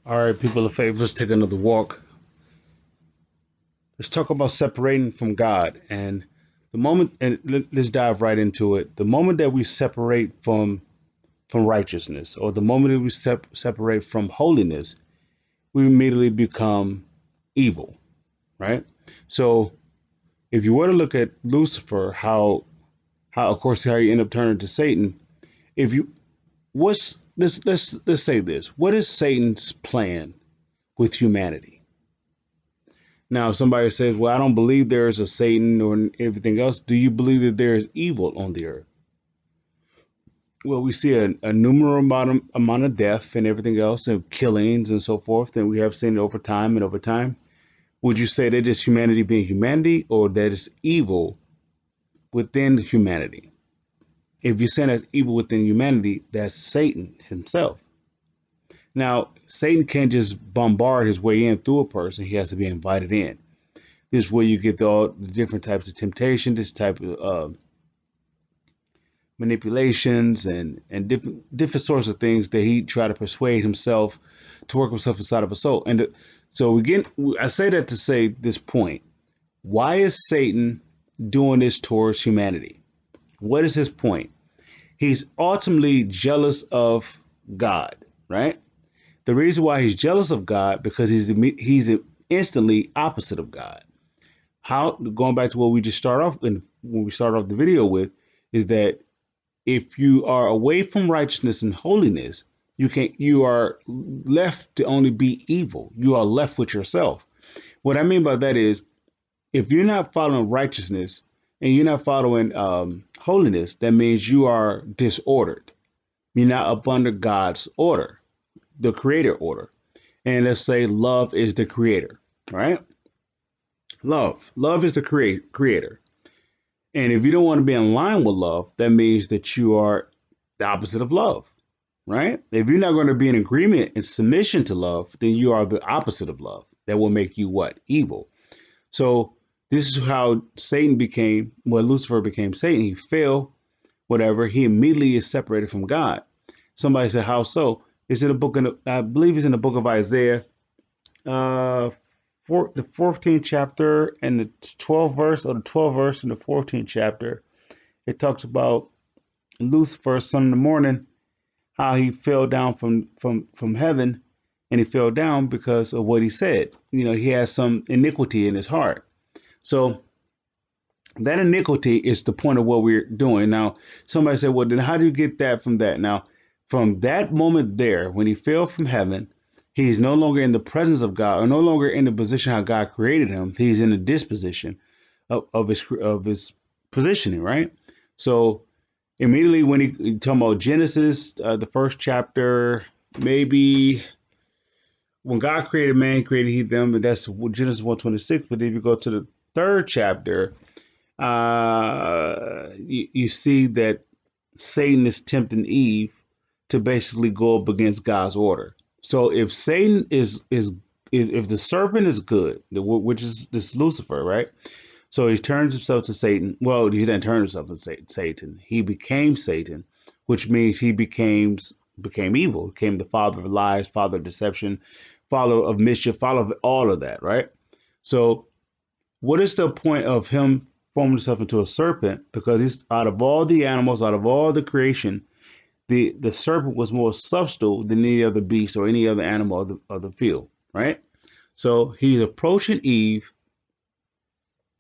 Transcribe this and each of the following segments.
All right, people of faith, let's take another walk. Let's talk about separating from God. And the moment, and let's dive right into it. The moment that we separate from righteousness, or the moment that we separate from holiness, we immediately become evil, right? So, if you were to look at Lucifer, how of course how you end up turning to Satan. If you what's let's say this: what is Satan's plan with humanity? Now, if somebody says, well, I don't believe there is a Satan or everything else, do you believe that there is evil on the earth? Well, we see a numerous amount of death and everything else, and killings and so forth, and we have seen it over time and over time. Would you say that is humanity being humanity, or that is evil within humanity? If you're saying that's evil within humanity, that's Satan himself. Now, Satan can't just bombard his way in through a person, he has to be invited in. This is where you get all the different types of temptation, this type of manipulations and different sorts of things that he try to persuade himself to work himself inside of a soul. And so again, I say that to say this point: why is Satan doing this towards humanity? What is his point? He's ultimately jealous of God, right? The reason why he's jealous of God because he's instantly opposite of God. How, going back to what we just start off when we start off the video with, is that if you are away from righteousness and holiness, you are left to only be evil. You are left with yourself. What I mean by that is, if you're not following righteousness and you're not following holiness, that means you are disordered. You're not up under God's order, the creator order. And let's say love is the creator, right? Love is the creator. And if you don't want to be in line with love, that means that you are the opposite of love, right? If you're not going to be in agreement and submission to love, then you are the opposite of love. That will make you what? Evil. So this is how Satan became, well, Lucifer became Satan. He fell, whatever. He immediately is separated from God. Somebody said, how so? It's in the book, I believe it's in the book of Isaiah, uh, the 14th chapter and the 12th verse, or the 12th verse in the 14th chapter. It talks about Lucifer, son of the morning, how he fell down from heaven, and he fell down because of what he said. You know, he has some iniquity in his heart. So that iniquity is the point of what we're doing. Now, somebody said, well, then how do you get that from that? Now, from that moment there, when he fell from heaven, he's no longer in the presence of God, or no longer in the position how God created him. He's in the disposition of his positioning, right? So immediately when he talking about Genesis, the first chapter, maybe when God created man, he created he them, and that's Genesis 1:26. But if you go to the third chapter, you see that Satan is tempting Eve to basically go up against God's order. So if Satan is if the serpent is good, which is this Lucifer, right? So he turns himself to Satan. Well, he didn't turn himself to Satan. He became Satan, which means he became evil, became the father of lies, father of deception, father of mischief, father of all of that, right? So what is the point of him forming himself into a serpent? Because he's out of all the animals, out of all the creation, the serpent was more subtle than any other beast or any other animal of the field, right? So he's approaching Eve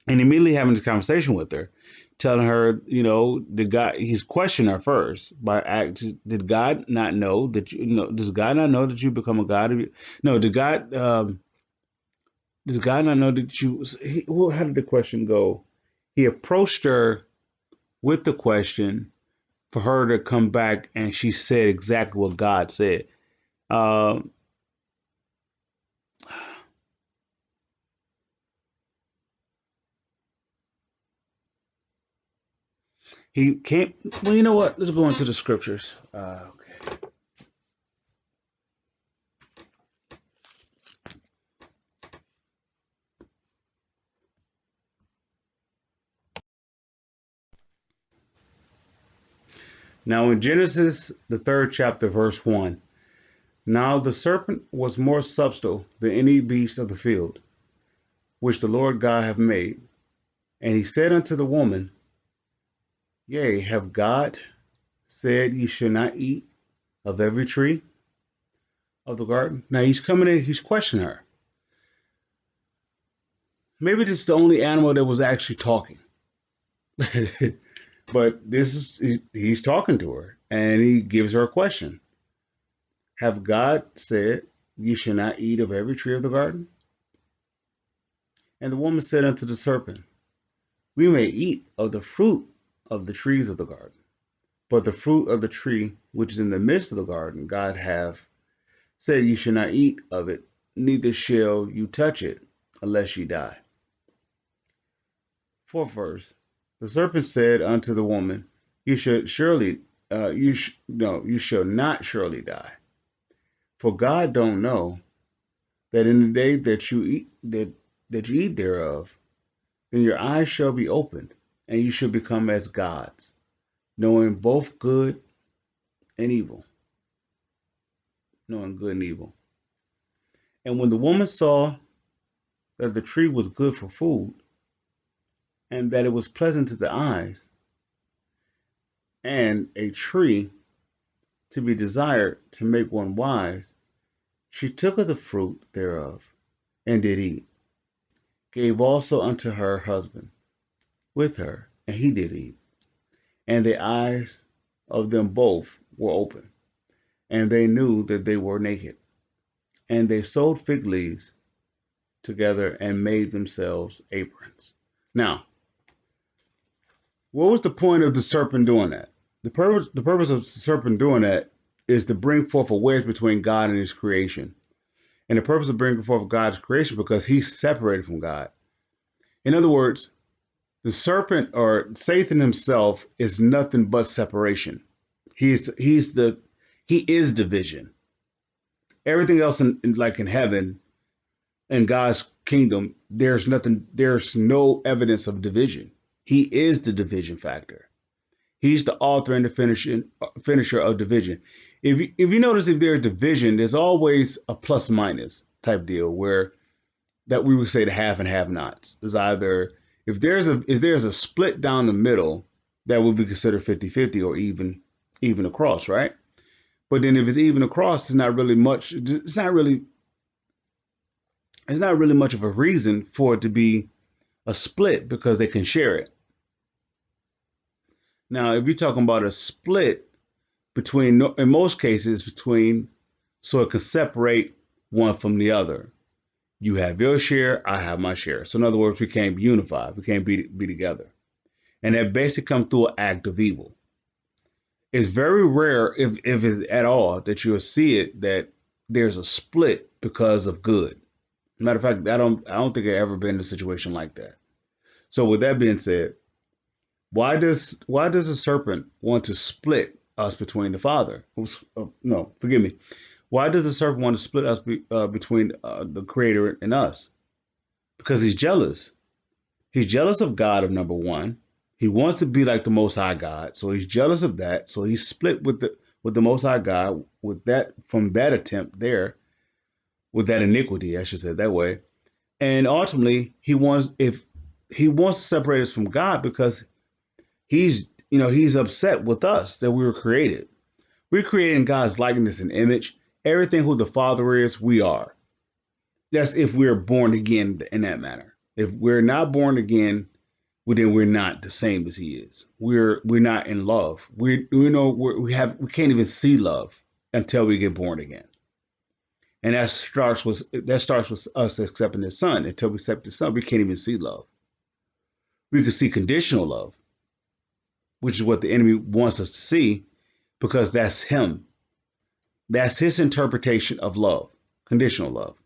and immediately having this conversation with her, telling her, did God? He's questioning her first by act. Did God not know that Does God not know that you become a god? No, did God? Does God not know that you? Well, how did the question go? He approached her with the question for her to come back, and she said exactly what God said. Um, he can't. Well, you know what? Let's go into the scriptures. Okay. Now, in Genesis, the third chapter, verse 1, Now the serpent was more subtle than any beast of the field, which the Lord God hath made. And he said unto the woman, Yea, have God said ye should not eat of every tree of the garden? Now he's coming in, he's questioning her. Maybe this is the only animal that was actually talking. But this is he's talking to her and he gives her a question. Have God said ye should not eat of every tree of the garden? And the woman said unto the serpent, We may eat of the fruit of the trees of the garden. But the fruit of the tree which is in the midst of the garden, God hath said, You shall not eat of it, neither shall you touch it, unless ye die. Fourth verse. The serpent said unto the woman, You should surely, you shall not surely die. For God don't know that in the day that you eat that you eat thereof, then your eyes shall be opened, and you shall become as gods, knowing both good and evil. Knowing good and evil. And when the woman saw that the tree was good for food, and that it was pleasant to the eyes, and a tree to be desired to make one wise, she took of the fruit thereof, and did eat, gave also unto her husband with her, and he did eat. And the eyes of them both were open, and they knew that they were naked. And they sewed fig leaves together and made themselves aprons. Now, what was the point of the serpent doing that? The purpose of the serpent doing that is to bring forth a wedge between God and his creation. And the purpose of bringing forth God's creation because he's separated from God. In other words, the serpent or Satan himself is nothing but separation. He is division. Everything else in heaven and God's kingdom, there's no evidence of division. He is the division factor. He's the author and the finisher of division. If you notice, if there's division, there's always a plus minus type deal where that we would say the have and have nots is either if there's a split down the middle that would be considered 50-50 or even across, right? But then if it's even across, it's not really much. It's not really much of a reason for it to be a split because they can share it. Now, if you're talking about a split between, in most cases, between, so it can separate one from the other. You have your share, I have my share. So in other words, we can't be unified. We can't be together. And that basically comes through an act of evil. It's very rare, if it's at all, that you'll see it that there's a split because of good. Matter of fact, I don't think I've ever been in a situation like that. So with that being said, why does a serpent want to split us between the Father? No, forgive me. Why does the serpent want to split us between the Creator and us? Because he's jealous. He's jealous of God, of number one. He wants to be like the Most High God, so he's jealous of that. So he's split with the Most High God with that from that attempt there, with that iniquity, I should say it that way. And ultimately, he wants to separate us from God because he's upset with us that we were created. We're created in God's likeness and image. Everything who the Father is, we are. That's if we're born again in that manner. If we're not born again, well, then we're not the same as He is. We're not in love. We can't even see love until we get born again. And that starts with us accepting the Son. Until we accept the Son, we can't even see love. We can see conditional love, which is what the enemy wants us to see, because that's him. That's his interpretation of love, conditional love.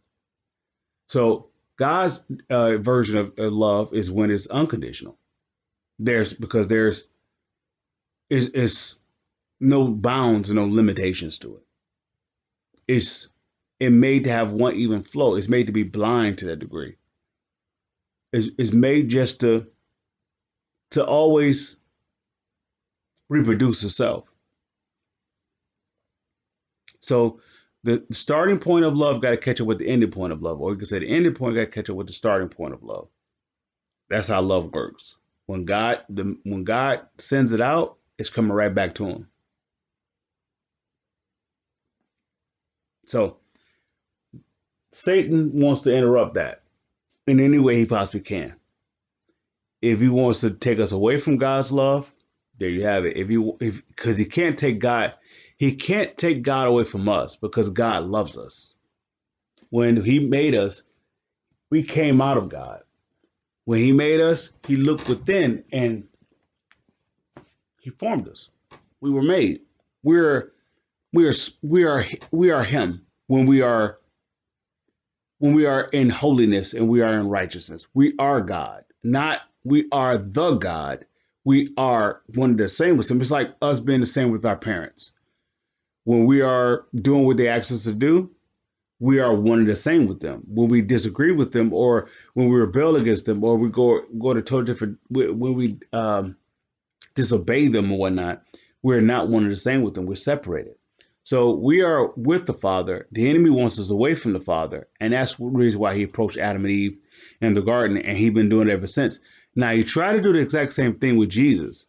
So God's version of love is when it's unconditional. There's is no bounds and no limitations to it. It's made to have one even flow. It's made to be blind to that degree. It's made just to always reproduce itself. So The starting point of love got to catch up with the ending point of love, or you can say the ending point got to catch up with the starting point of love. That's how love works. When God sends it out, it's coming right back to him. So Satan wants to interrupt that in any way he possibly can. If he wants to take us away from God's love, there you have it. Because he can't take God away from us because God loves us. When he made us, we came out of God. When he made us, he looked within and he formed us. We were made. We're we are him when we are in holiness and we are in righteousness. We are God. Not we are the God. We are one and the same with him. It's like us being the same with our parents. When we are doing what they ask us to do, we are one and the same with them. When we disagree with them, or when we rebel against them, or we go to totally different, when we disobey them and whatnot, we're not one and the same with them. We're separated. So we are with the Father. The enemy wants us away from the Father, and that's the reason why he approached Adam and Eve in the garden, and he's been doing it ever since. Now he tried to do the exact same thing with Jesus,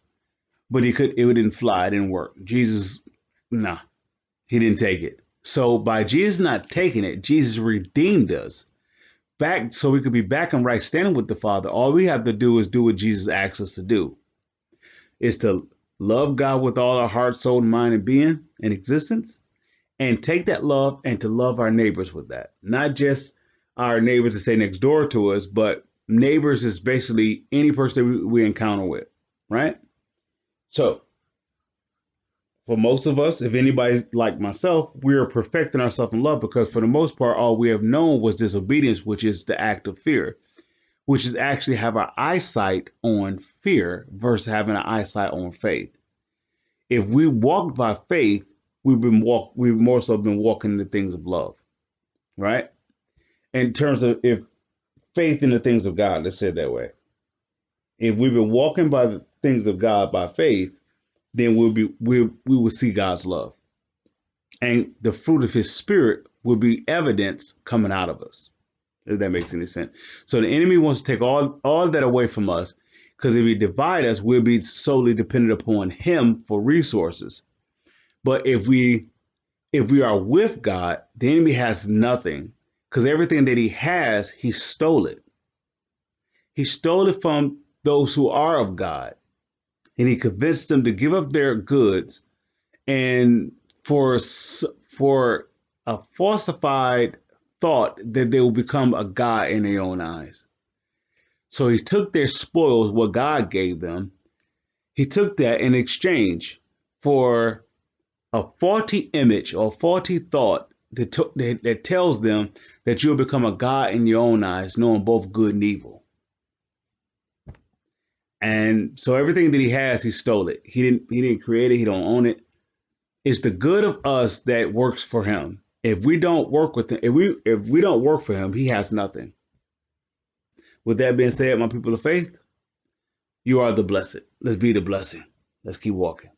but it didn't fly. It didn't work. Jesus, nah, he didn't take it. So by Jesus not taking it, Jesus redeemed us back so we could be back in right standing with the Father. All we have to do is do what Jesus asks us to do, is to love God with all our heart, soul, mind, and being and existence, and take that love and to love our neighbors with that. Not just our neighbors that stay next door to us, but neighbors is basically any person that we encounter with, right? So for most of us, if anybody's like myself, we are perfecting ourselves in love because for the most part, all we have known was disobedience, which is the act of fear, which is actually have our eyesight on fear versus having an eyesight on faith. If we walked by faith, we've more so been walking the things of love, right? In terms of if faith in the things of God, let's say it that way. If we've been walking by the things of God by faith, then we will see God's love, and the fruit of His Spirit will be evidence coming out of us. If that makes any sense. So the enemy wants to take all that away from us, because if he divide us, we'll be solely dependent upon him for resources. But if we are with God, the enemy has nothing, because everything that he has, he stole it. He stole it from those who are of God, and he convinced them to give up their goods and for a falsified thought that they will become a god in their own eyes. So he took their spoils, what God gave them, he took that in exchange for a faulty image or faulty thought that tells them that you'll become a god in your own eyes, knowing both good and evil. And so everything that he has, he stole it. He didn't create it. He don't own it. It's the good of us that works for him. If we don't work with him, if we don't work for him, he has nothing. With that being said, my people of faith, you are the blessed. Let's be the blessing. Let's keep walking.